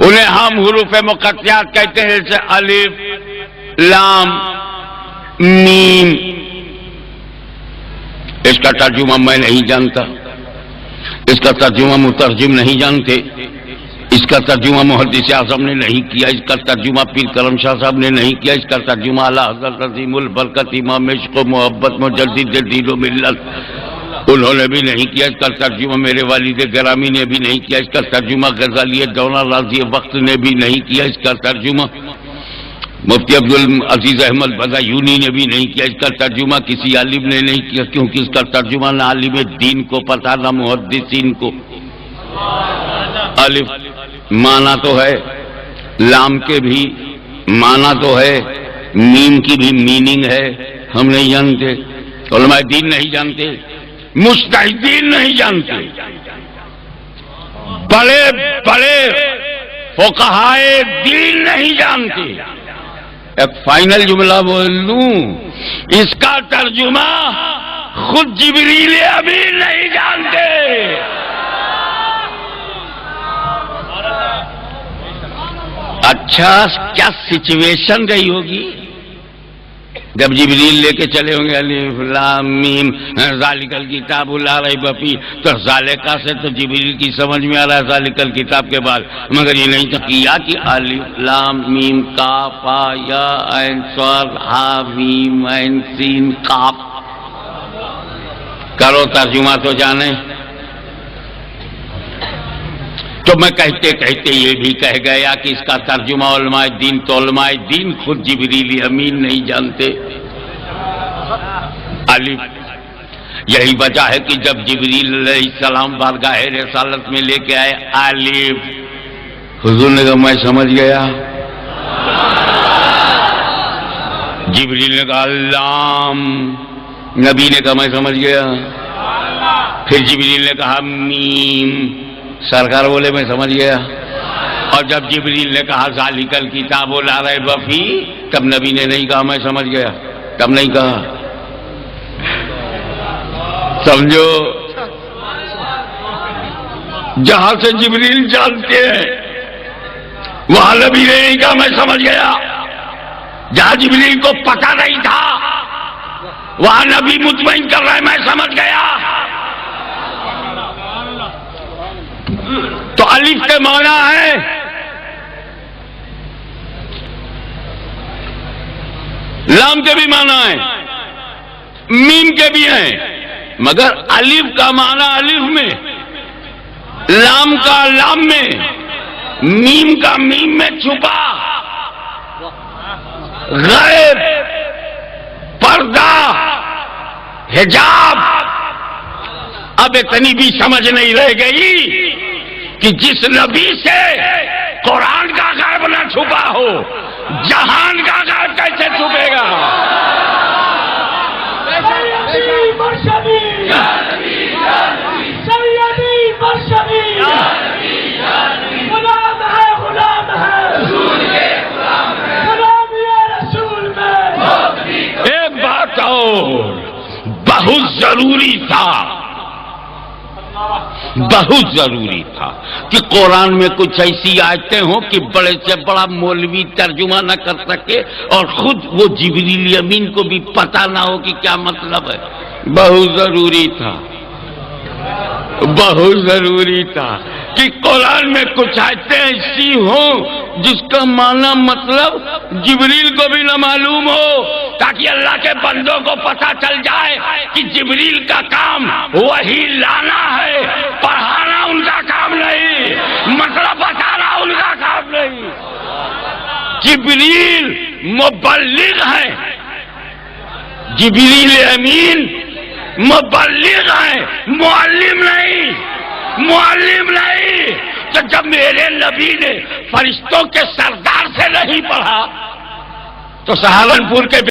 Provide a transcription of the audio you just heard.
انہیں ہم حروف مقطعات کہتے ہیں، جیسے الف، لام، میم. اس کا ترجمہ میں نہیں جانتا، اس کا ترجمہ مترجم نہیں جانتے، اس کا ترجمہ محدث اعظم نے نہیں کیا، اس کا ترجمہ پیر کرم شاہ صاحب نے نہیں کیا، اس کا ترجمہ اعلیٰ حضرت عظیم البرکت امام عشق و محبت مجدد دین و ملت انہوں نے بھی نہیں کیا، اس کا ترجمہ میرے والد گرامی نے بھی نہیں کیا، اس کا ترجمہ غزالی دورہ راضی وقت نے بھی نہیں کیا، اس کا ترجمہ مفتی عبدالعزیز احمد بدایونی نے بھی نہیں کیا، اس کا ترجمہ کسی عالم نے نہیں کیا، کیونکہ اس کا ترجمہ نہ عالم دین کو پتہ نہ محدثین کو. الف معنی تو ہے، لام کے بھی معنی تو ہے، میم کی بھی میننگ ہے، ہم نہیں جانتے، علماء دین نہیں جانتے، مجتہدین نہیں جانتے، بڑے بڑے فقہائے دین نہیں جانتے. ایک فائنل جملہ بول لوں، اس کا ترجمہ خود جبریل امین نہیں جانتے. اچھا کیا سچویشن رہی ہوگی جب جبریل لے کے چلے ہوں گے الف لام میم ذالک الکتاب لا ریب فیہ، تو ذالکہ سے تو جبریل کی سمجھ میں آ رہا ہے ذالک الکتاب کے بعد، مگر یہ نہیں تو کیا کہ الف لام میم کاف ہا یا عین صاد ہا میم عین سین قاف. کرو ترجمہ تو جانے. تو میں کہتے کہتے یہ بھی کہہ گیا کہ اس کا ترجمہ علماء دین تو علماء دین خود جبریل امین نہیں جانتے. الف یہی وجہ ہے کہ جب جبریل علیہ السلام بارگاہ رسالت میں لے کے آئے الف، حضور نے کہا میں سمجھ گیا. جبریل نے کہا لام، نبی نے کہا میں سمجھ گیا. پھر جبریل نے کہا میم، سرکار بولے میں سمجھ گیا. اور جب جبریل نے کہا ذالک الکتاب لا ریب فیہ، تب نبی نے نہیں کہا میں سمجھ گیا، تب نہیں کہا. سمجھو، جہاں سے جبریل جانتے ہیں وہاں نبی نے نہیں کہا میں سمجھ گیا. جہاں جبریل کو پتہ نہیں تھا وہاں نبی مطمئن کر رہا ہے میں سمجھ گیا. تو الف کے معنی ہے لام کے بھی معنی ہے، میم کے بھی ہیں، مگر الف کا معنی الف میں، لام کا لام میں، میم کا میم میں چھپا غیب، پردہ، حجاب. اب اتنی بھی سمجھ نہیں رہ گئی کہ جس نبی سے قرآن کا غیب نہ چھپا ہو جہان کا غیب کیسے چھپے گا. ایک بات اور بہت ضروری تھا، بہت ضروری تھا کہ قرآن میں کچھ ایسی آیتیں ہوں کہ بڑے سے بڑا مولوی ترجمہ نہ کر سکے اور خود وہ جبریل امین کو بھی پتہ نہ ہو کہ کیا مطلب ہے. بہت ضروری تھا، بہت ضروری تھا کہ قرآن میں کچھ آیتیں ایسی ہوں جس کا معنی مطلب جبریل کو بھی نہ معلوم ہو، تاکہ اللہ کے بندوں کو پتہ چل جائے کہ جبریل کا کام وہی لانا ہے، پڑھانا ان کا کام نہیں، مطلب بتانا ان کا کام نہیں. جبریل مبلغ ہے، جبریل امین مبلغ ہے، معلم نہیں، معلم نہیں. تو جب میرے نبی نے فرشتوں کے سردار سے نہیں پڑھا تو سہارنپور کے